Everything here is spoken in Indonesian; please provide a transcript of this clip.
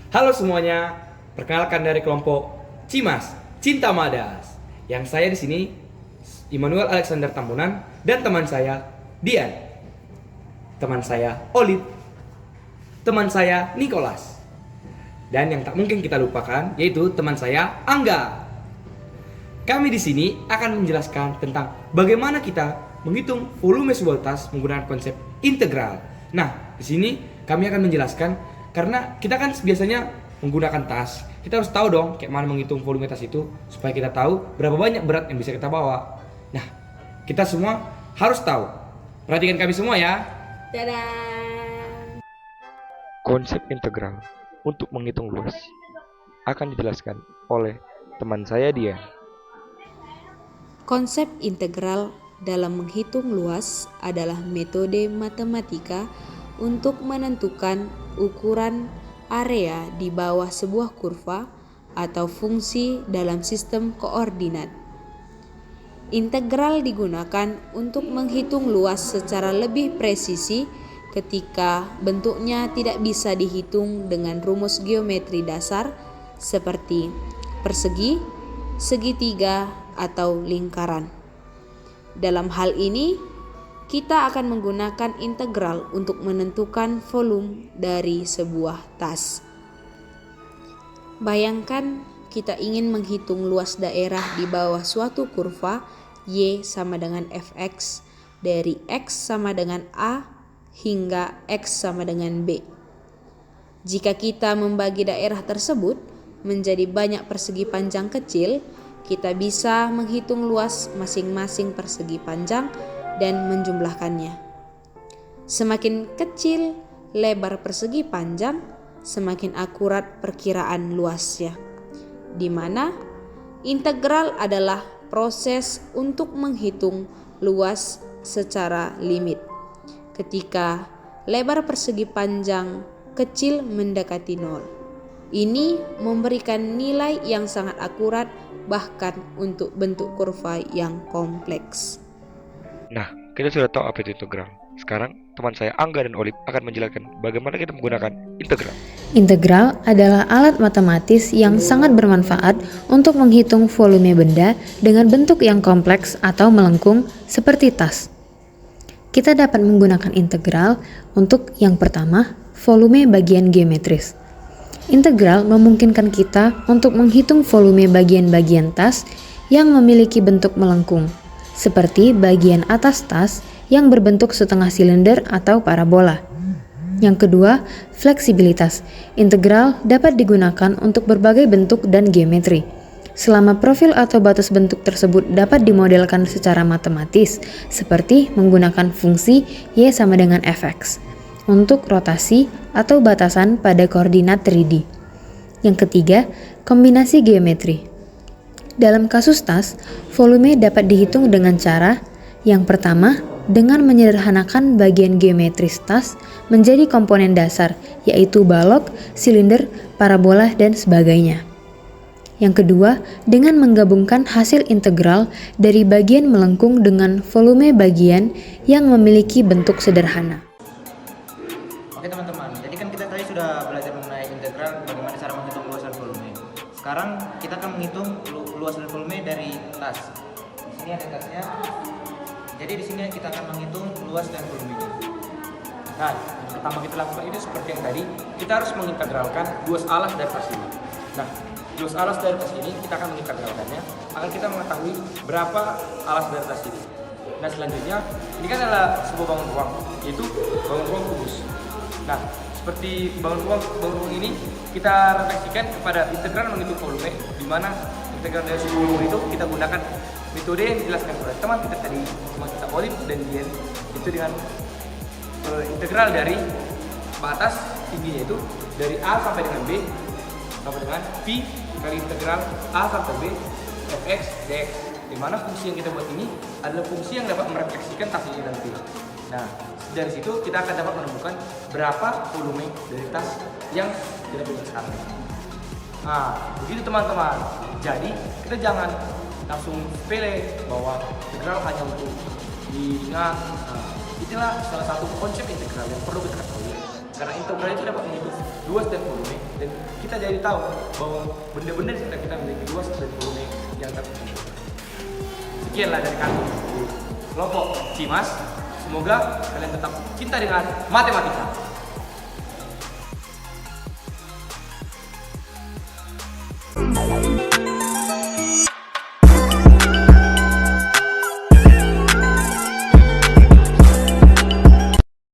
Halo semuanya, perkenalkan dari kelompok Cimas Cinta Madas. Yang saya di sini Immanuel Alexander Tambunan dan teman saya Dian, teman saya Olip, teman saya Nicholas, dan yang tak mungkin kita lupakan yaitu teman saya Angga. Kami di sini akan menjelaskan tentang bagaimana kita menghitung volume sebuah tas menggunakan konsep integral. Nah, di sini kami akan menjelaskan karena kita kan biasanya menggunakan tas, kita harus tahu dong kayak mana menghitung volume tas itu supaya kita tahu berapa banyak berat yang bisa kita bawa. Nah, kita semua harus tahu. Perhatikan kami semua ya. Dadah. Konsep integral untuk menghitung luas akan dijelaskan oleh teman saya dia. Konsep integral dalam menghitung luas adalah metode matematika untuk menentukan ukuran area di bawah sebuah kurva atau fungsi dalam sistem koordinat. Integral digunakan untuk menghitung luas secara lebih presisi ketika bentuknya tidak bisa dihitung dengan rumus geometri dasar seperti persegi, segitiga, atau lingkaran. Dalam hal ini, kita akan menggunakan integral untuk menentukan volume dari sebuah tas. Bayangkan kita ingin menghitung luas daerah di bawah suatu kurva Y sama dengan Fx dari X sama dengan A hingga X sama dengan B. Jika kita membagi daerah tersebut menjadi banyak persegi panjang kecil, kita bisa menghitung luas masing-masing persegi panjang dan menjumlahkannya. Semakin kecil lebar persegi panjang, semakin akurat perkiraan luasnya, di mana integral adalah proses untuk menghitung luas secara limit. Ketika lebar persegi panjang kecil mendekati 0, ini memberikan nilai yang sangat akurat bahkan untuk bentuk kurva yang kompleks. Nah, kita sudah tahu apa itu integral. Sekarang teman saya Angga dan Olip akan menjelaskan bagaimana kita menggunakan integral. Integral adalah alat matematis yang sangat bermanfaat untuk menghitung volume benda dengan bentuk yang kompleks atau melengkung seperti tas. Kita dapat menggunakan integral untuk yang pertama, volume bagian geometris. Integral memungkinkan kita untuk menghitung volume bagian-bagian tas yang memiliki bentuk melengkung, seperti bagian atas tas yang berbentuk setengah silinder atau parabola. Yang kedua, fleksibilitas. Integral dapat digunakan untuk berbagai bentuk dan geometri. Selama profil atau batas bentuk tersebut dapat dimodelkan secara matematis, seperti menggunakan fungsi Y sama dengan Fx untuk rotasi atau batasan pada koordinat 3D. Yang ketiga, kombinasi geometri. Dalam kasus tas, volume dapat dihitung dengan cara yang pertama, dengan menyederhanakan bagian geometris tas menjadi komponen dasar, yaitu balok, silinder, parabola, dan sebagainya. Yang kedua, dengan menggabungkan hasil integral dari bagian melengkung dengan volume bagian yang memiliki bentuk sederhana. Oke teman-teman, jadi kan kita tadi sudah belajar mengenai integral, bagaimana cara menghitung luas dan volume. Sekarang kita akan menghitung luas dan volume dari tas. Di sini ada tasnya. Jadi di sini kita akan menghitung luas dan volumenya. Nah, yang pertama kita lakukan itu seperti yang tadi, kita harus mengintegralkan luas alas dari tas ini. Nah, luas alas dari tas ini kita akan mengintegralkannya agar kita mengetahui berapa alas dari tas ini. Nah, selanjutnya ini kan adalah sebuah bangun ruang, yaitu bangun ruang kubus. Nah, seperti bangun ruang ini kita refleksikan kepada integral menghitung volume, di mana integral dari sebuah volume itu kita gunakan metode yang dijelaskan oleh teman kita tadi, teman kita Olip dan Dian, itu dengan integral dari batas tingginya itu dari A sampai dengan B sampai dengan Pi kali integral A sampai B Fx dx, di mana fungsi yang kita buat ini adalah fungsi yang dapat merefleksikan tas ini nanti. Nah, dari situ kita akan dapat menemukan berapa volume dari tas yang kita punya sekarang. Nah, begitu teman-teman. Jadi kita jangan langsung sepele bahwa integral hanya untuk diingat. Nah, itulah salah satu konsep integral yang perlu kita ketahui. Karena integral itu dapat menghitung luas dan volume, dan kita jadi tahu bahwa benda-benda di sekitar kita memiliki luas dan volume yang tertentu. Sekianlah dari kami kelompok Cimas. Semoga kalian tetap cinta dengan matematika.